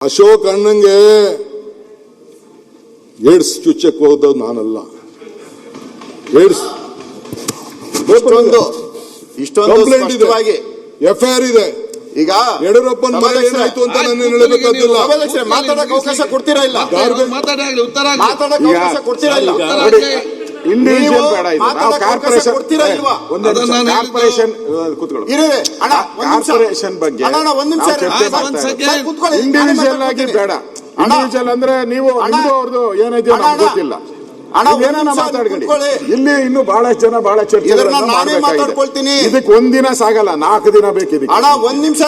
Ashok ಅಣ್ಣಂಗೆ AIDS ಚುಚ್ಚಕ್ಕೆ ಹೋದ ನಾನಲ್ಲ. AIDS ಇಷ್ಟೊಂದು ಸ್ಪಷ್ಟವಾಗಿ ಎಫ್ಐಆರ್ ಇದೆ. ಈಗ ಯಡಿಯೂರಪ್ಪನ ಮನೆ ಏನಾಯ್ತು ಅಂತ ನಾನು ಹೇಳಬೇಕಾಗಿಲ್ಲ. ಮಾತಾಡಕ್ಕೆ ಅವಕಾಶ ಕೊಡ್ತೀರಾ ಇಲ್ಲ? ಮಾತಾಡಕ್ಕೆ ಅವಕಾಶ ಕೊಡ್ತೀರಾ ಇಲ್ಲ? ಇಂಡಿವಿಜುವಲ್ ಬೇಡ, ಇದು ನಾವು ಕಾರ್ಪೊರೇಷನ್ ಕೊಡ್ತೀರಾ ಇಲ್ವಾ? ಕಾರ್ಪೊರೇಷನ್ ಕೂತ್ಕೊಳ್ಳಿ. ಕಾರ್ಪೊರೇಷನ್ ಬಗ್ಗೆ ಇಂಡಿವಿಜುವಲ್ ಆಗಿ ಬೇಡ. ಇಂಡಿವಿಜುವಲ್ ಅಂದ್ರೆ ನೀವು ನಿಮ್ದು ಅವ್ರದ್ದು ಏನಿದೆ ನಮ್ಗೆ ಗೊತ್ತಿಲ್ಲ. ಏನೇನ ಮಾತಾಡ್ಕೊಳ್ಳಿ. ಇಲ್ಲಿ ಇನ್ನು ಬಹಳಷ್ಟು ಜನ ಬಹಳ ಚರ್ಚೆ ಮಾತಾಡ್ಕೊಳ್ತೀನಿ. ಇದಕ್ಕೆ ಒಂದಿನ ಸಾಗಲ್ಲ, 4 ದಿನ ಬೇಕು. ಇದಕ್ಕೆ ಒಂದ್ ನಿಮಿಷ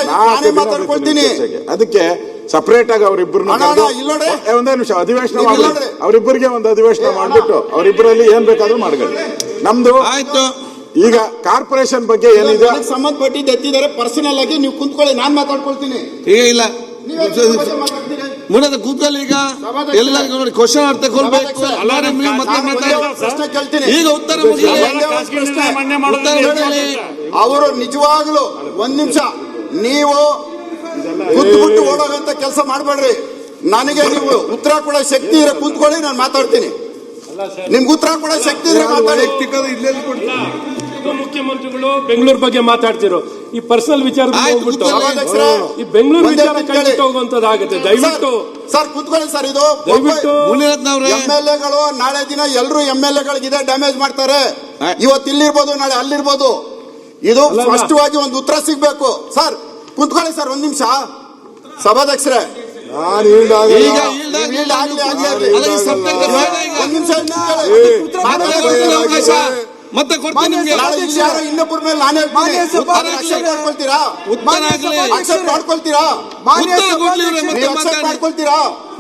ಮಾತಾಡ್ಕೊಳ್ತೀನಿ. ಅದಕ್ಕೆ ಸಪರೇಟ್ ಆಗಿ ಅವರಿಬ್ಬರನ್ನ ಒಂದೇ ನಿಮಿಷ ಅಧಿವೇಶನ ಮಾಡಿ, ಅವರಿಬ್ಬರಿಗೆ ಒಂದು ಅಧಿವೇಶನ ಮಾಡ್ಬಿಟ್ಟು ಅವರಿಬ್ಬರಲ್ಲಿ ಏನ್ ಬೇಕಾದ್ರೂ ಮಾಡ್ಕೊಳ್ಳಿ. ನಮ್ದು ಆಯ್ತು. ಈಗ ಕಾರ್ಪೊರೇಷನ್ ಬಗ್ಗೆ ಏನಿದೆ ಸಂಬಂಧಪಟ್ಟಿದ್ದು ಎತ್ತಿದ್ದಾರೆ. ಪರ್ಸನಲ್ ಆಗಿ ನೀವು ಕುಂತ್ಕೊಳ್ಳಿ, ನಾನ್ ಮಾತಾಡ್ಕೊಳ್ತೀನಿ. ಈಗ ಇಲ್ಲ ಮುಂದೆ ಕೂತ್ಕೊಳ್ಳಿ. ಈಗ ಎಲ್ಲ ನೋಡಿ ಕ್ವಶನ್ ಅರ್ಥ ಕೊಡ್ಬೇಕು. ಪ್ರಶ್ನೆ ಕೇಳ್ತೀನಿ. ಈಗ ಉತ್ತರ ಅವರು ನಿಜವಾಗ್ಲು ಒಂದ್ ನಿಮಿಷ ನೀವು ಕೂತ್ಬಿಟ್ಟು ಓಡೋಗಂತ ಕೆಲಸ ಮಾಡಬೇಡ್ರಿ. ನನಗೆ ನೀವು ಉತ್ತರ ಕೊಡೋ ಶಕ್ತಿ ಇದ್ರೆ ಕೂತ್ಕೊಳ್ಳಿ, ನಾನು ಮಾತಾಡ್ತೀನಿ. ನಿಮ್ಗೆ ಉತ್ತರ ಕೊಡೋ ಶಕ್ತಿ ಇದ್ರೆ ಮಾತಾಡಿ. ಮುಖ್ಯಮಂತ್ರಿಗಳು ಬೆಂಗಳೂರು ಬಗ್ಗೆ ಮಾತಾಡ್ತಿರೋ ಈ ಪರ್ಸನಲ್ ವಿಚಾರ ಈ ಬೆಂಗಳೂರು ವಿಚಾರ ಕೈಬಿಟ್ಟು ಹೋಗುವಂತದ್ದಾಗುತ್ತೆ. ದಯವಿಟ್ಟು ಸರ್ ಕೂತ್ಕೊಳ್ಳಿ ಸರ್. ಇದು ದಯವಿಟ್ಟು MLAಗಳು ನಾಳೆ ದಿನ ಎಲ್ಲರೂ MLAಗಳಿಗೆ ಇದೇ ಡ್ಯಾಮೇಜ್ ಮಾಡ್ತಾರೆ. ಇವತ್ತು ಇಲ್ಲಿರ್ಬೋದು, ನಾಳೆ ಅಲ್ಲಿರ್ಬೋದು. ಇದು ಸ್ಪಷ್ಟವಾಗಿ ಒಂದು ಉತ್ತರ ಸಿಗ್ಬೇಕು. ಸರ್ ಕುಂತ್ಕೊಳ್ಳಿ ಸರ್ ಒಂದ್ ನಿಮಿಷ. ಸಭಾಧ್ಯಕ್ಷರೇ ಮತ್ತೆ ಕೊಡ್ತೀನಿ ನಿಮ್ಗೆ. ಇನ್ನೊಬ್ಬರ ಮೇಲೆ ನಾನೇ ಮಾಡ್ಕೊಳ್ತೀರಾ? ಮಾಡ್ಕೊಳ್ತೀರಾ?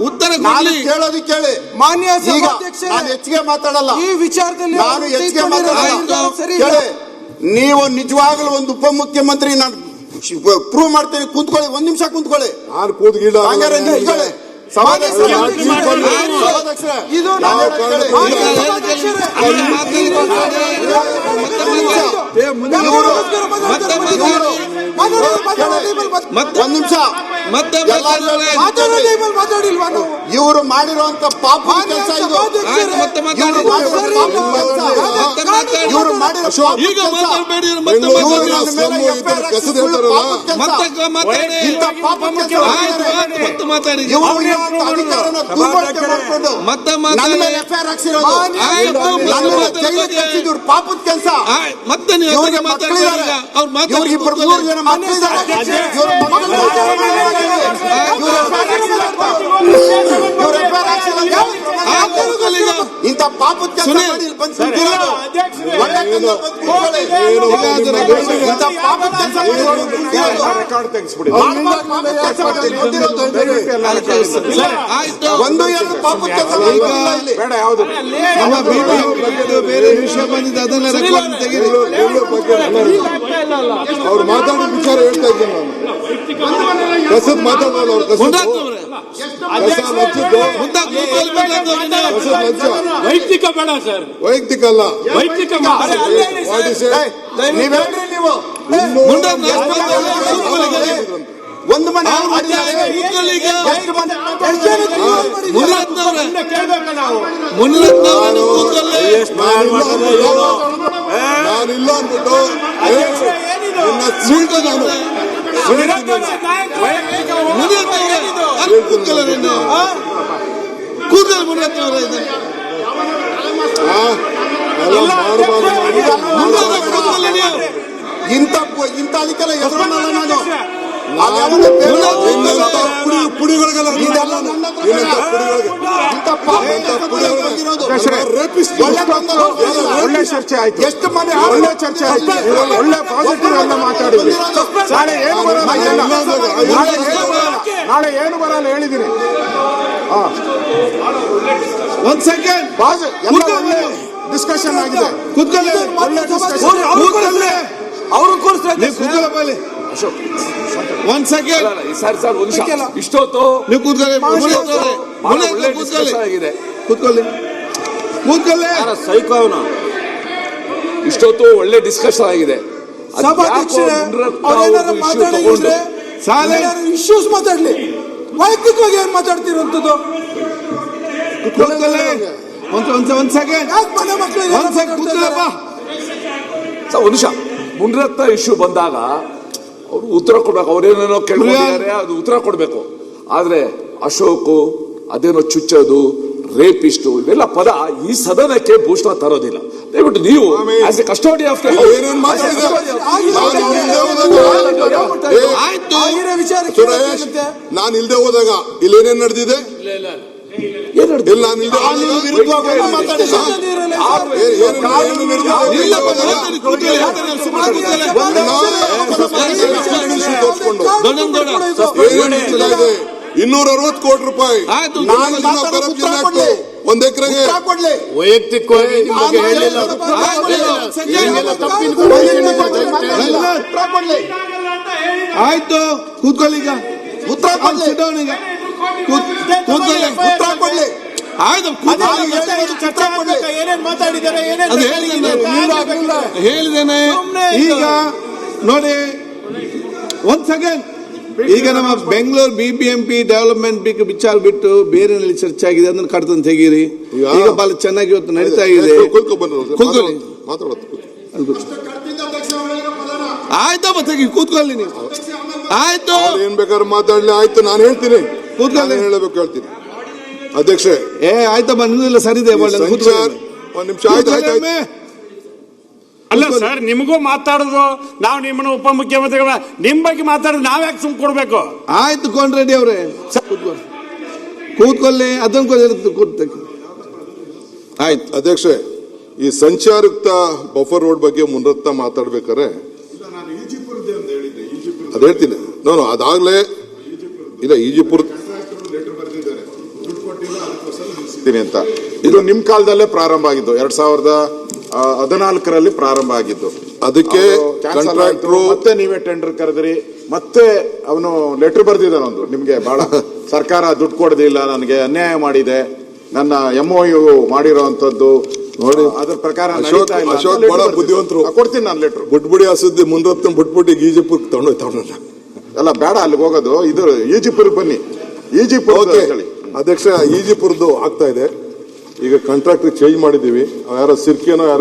ಉತ್ತರ ಕೇಳೋದು ಕೇಳಿ. ನಾನು ಹೆಚ್ಚಿಗೆ ಮಾತಾಡಲ್ಲ ಈ ವಿಚಾರದಲ್ಲಿ. ನಾನು ಹೆಚ್ಚಿಗೆ ಮಾತಾಡಲ್ಲ. ಕೇಳಿ, ನೀವು ನಿಜವಾಗ್ಲೂ ಒಂದು ಉಪಮುಖ್ಯಮಂತ್ರಿ ನಾನು ಪ್ರೂವ್ ಮಾಡ್ತೇನೆ. ಕೂತ್ಕೊಳ್ಳಿ, ಒಂದ್ ನಿಮಿಷ ಕೂತ್ಕೊಳ್ಳಿ. ನಿಂತ್ಕೊಳ್ಳಿ. ಒಂದ್ ನಿಮಿಷ. ಇವರು ಮಾಡಿರುವಂತ ಪಾಪ ಕೆಲಸ ಇದು. ಇವರು ಮಾಡಿರೋ ಪಾಪದ ಕೆಲಸ. ಮತ್ತೆ ಇಂಥ ಪಾಪದ ಕೆಲಸ ಒಂದು ಎರಡು ಪಾಪದ ಕೆಲಸ ಬೇಡ. ಯಾವುದು ಬೇರೆ ವಿಷಯ ಬಂದಿದೆ ಅದನ್ನ ರೆಕಾರ್ಡ್ ತೆಗೆದು ಅವ್ರು ಮಾತಾಡೋ ವಿಚಾರ ಹೇಳ್ತಾ ಇದ್ದೀನಿ ನಾನು. ಕಸದ್ ಮಾತಾಡೋಲ್ಲ ಅವ್ರು. ವೈಯಕ್ತಿಕ ಬೇಡ ಸರ್. ವೈಯಕ್ತಿಕ ಅಲ್ಲ, ವೈಯಕ್ತಿಕ ಒಂದು ಮನೆ ನಾನಿಲ್ಲ ಅಂದ್ಬಿಟ್ಟು ಇಂಥ ಅದಕ್ಕೆಲ್ಲ ಎದುರಲ್ಲ ನಾನು. ಪುಡಿಗಳಿಗೆಲ್ಲ ಒಳ್ಳೆ ಚರ್ಚೆ ಆಯ್ತು. ಎಷ್ಟು ಮನೆ ಒಳ್ಳೆ ಚರ್ಚೆ ಆಯ್ತು. ಒಳ್ಳೆ ಪಾಸಿಟಿವ್ ಅನ್ನ ಮಾತಾಡಿದ್ವಿ. ನಾಳೆ ಏನು ಬರಲ್ಲ, ನಾಳೆ ಏನು ಬರಲ್ಲ ಹೇಳಿದ್ದೀನಿ. ಒಂದ್ ಸೆಕೆಂಡ್ ಡಿಸ್ಕಷನ್ ಆಗಿದೆ. ಕೂತ್ಕೊಳ್ಳಿ. ಒಳ್ಳೆ ಡಿಸ್ಕಷನ್. ಅವರು ಒಂದ್ ಸೆಕೆಂಡ್ ಇಷ್ಟೊತ್ತು ನೀವು ಕೂತ್ಕೊಳ್ಳಿ. ಕೂತ್ಕೊಳ್ಳಿ. ಇಷ್ಟೊತ್ತು ಒಳ್ಳೆ ಡಿಸ್ಕಷನ್ ಆಗಿದೆ. ಇಶ್ಯೂಸ್ ಮಾತಾಡ್ಲಿ. ವೈಯಕ್ತಿಕವಾಗಿ ಏನ್ ಮಾತಾಡ್ತಿರೋಂಥದ್ದು? ಒಂದ್ ಸೆಕೆಂಡ್ ಮನೆ ಮಕ್ಕಳು ಒಂದು ನಿಮಿಷ. ಮುನ್ರತ್ನ ಇಶ್ಯೂ ಬಂದಾಗ ಅವರು ಉತ್ತರ ಕೊಡ್ಬೇಕು. ಅವ್ರೇನೇನೋ ಕೇಳಿದ್ದಾರೆ, ಅದು ಉತ್ತರ ಕೊಡ್ಬೇಕು. ಆದ್ರೆ ಅಶೋಕ್ ಅದೇನೋ ಚುಚ್ಚೋದು, ರೇಪಿಸ್ಟು, ಇವೆಲ್ಲ ಪದ ಈ ಸದನಕ್ಕೆ ಭೂಷಣ ತರೋದಿಲ್ಲ. ದಯವಿಟ್ಟು ನೀವು ಆಸ್ ಎ ಕಸ್ಟೋಡಿ ಆಫ್ ನಾನು ಇಲ್ದೆ ಹೋದಾಗ ಇಲ್ಲಿ ಏನೇನ್ ನಡೆದಿದೆ, $260 ಕೋಟಿ ರೂಪಾಯಿ 1 ಎಕರೆಗೆ ವೈಯಕ್ತಿಕವಾಗಿ ಆಯ್ತು, ಕೂತ್ಕೊಳ್ಳಿ. ಈಗ ಉತ್ತರ ಕೊಡ್ಲಿ. ಉತ್ತರ ಕೊಡ್ಲಿ. ಹೇಳಿದ್ದೇನೆ. ಈಗ ನೋಡಿ, ಒಂದ್ ಸೆಕೆಂಡ್. ಈಗ ನಮ್ಮ ಬೆಂಗಳೂರು BBMP ಡೆವಲಪ್ಮೆಂಟ್ ವಿಚಾರ ಬಿಟ್ಟು ಬೇರೆ ಚರ್ಚೆ ಆಗಿದೆ, ಅದನ್ನ ಕಡ್ತಂತ ತೆಗೀರಿ. ಈಗ ಬಹಳ ಚೆನ್ನಾಗಿ ಇವತ್ತು ನಡೀತಾ ಇದೆ. ಆಯ್ತಪ್ಪ, ತೆಗಿ, ಕೂತ್ಕೊಳ್ಳಿ ನೀವು. ಆಯ್ತು, ಏನ್ ಬೇಕಾದ್ರೆ ಮಾತಾಡ್ಲಿ. ಆಯ್ತು, ನಾನು ಹೇಳ್ತೀನಿ, ಕೂತ್ಕೊಳ್ಳಿ, ಹೇಳಬೇಕು ಹೇಳ್ತೀನಿ. ಅಧ್ಯಕ್ಷ ಆಯ್ತಪ್ಪ, ನಿಮ್ದೆಲ್ಲ ಸರಿ ಇದೆ. ಒಂದ್ ನಿಮಿಷ. ಆಯ್ತು. ಅಲ್ಲ ಸರ್, ನಿಮಗೂ ಮಾತಾಡೋದು, ನಾವು ನಿಮ್ಮನ್ನು ಉಪಮುಖ್ಯಮಂತ್ರಿಗಳ ನಿಮ್ ಬಗ್ಗೆ ಮಾತಾಡೋದು ನಾವ್ ಯಾಕೆ ಸುಮ್ ಕೊಡ್ಬೇಕು? ಆಯ್ತು ಕೊಂಡ್ರೆಡ್ಡಿ ಅವ್ರೆ, ಕೂತ್ಕೊಳ್ಳಿ. ಅದನ್ನ ಆಯ್ತು. ಅಧ್ಯಕ್ಷ, ಈ ಸಂಚಾರಯುಕ್ತ ಬಫರ್ ರೋಡ್ ಬಗ್ಗೆ ಮುನ್ರತ್ನ ಮಾತಾಡ್ಬೇಕಾರೆ ಅದ್ ಹೇಳ್ತೀನಿ. ನಾನು ಅದಾಗ್ಲೇ ಇಲ್ಲ, ಈಜಿಪುರ ಅಂತ ಇದು ನಿಮ್ ಕಾಲದಲ್ಲೇ ಪ್ರಾರಂಭ ಆಗಿದ್ದು, 2014ರಲ್ಲಿ ಪ್ರಾರಂಭ ಆಗಿದ್ದು. ಅದಕ್ಕೆ ಕಾಂಟ್ರಾಕ್ಟರ್ ಮತ್ತೆ ನೀವೇ ಟೆಂಡರ್ ಕರೆದ್ರಿ, ಮತ್ತೆ ಅವನು ಲೆಟರ್ ಬರ್ದಿದ್ದಾನ ಒಂದು, ನಿಮ್ಗೆ ಬಹಳ ಸರ್ಕಾರ ದುಡ್ಡು ಕೊಡೋದಿಲ್ಲ, ನನಗೆ ಅನ್ಯಾಯ ಮಾಡಿದೆ, ನನ್ನ MOU ಮಾಡಿರೋಂಥದ್ದು ನೋಡಿ, ಅದ್ರ ಪ್ರಕಾರ ಅಶೋಕ್ ಬಹಳ ಬುದ್ಧಿವಂತರು. ಕೊಡ್ತೀನಿ ನಾನು ಲೆಟರ್. ಬುಟ್ಬುಡಿ ಹಸುದ್ದಿ ಮುನ್ರತ್ನ ಬಿಟ್ಬಿಟ್ಟು ಈಜಿಪುರ್ ತಗೊಂಡೋಯ್ತವನಲ್ಲ. ಅಲ್ಲ ಬೇಡ, ಅಲ್ಲಿಗೆ ಹೋಗೋದು. ಇದು ಈಜಿಪುರ್ ಬನ್ನಿ, ಈಜಿಪುರ್ ಹೇಳಿ. ಅಧ್ಯಕ್ಷ, ಈಜಿಪುರ್ದು ಆಗ್ತಾ ಇದೆ. ಈಗ ಕಾಂಟ್ರಾಕ್ಟರ್ ಚೇಂಜ್ ಮಾಡಿದೀವಿ. ಯಾರೋ ಸಿರ್ಕಿನೋ ಯಾರು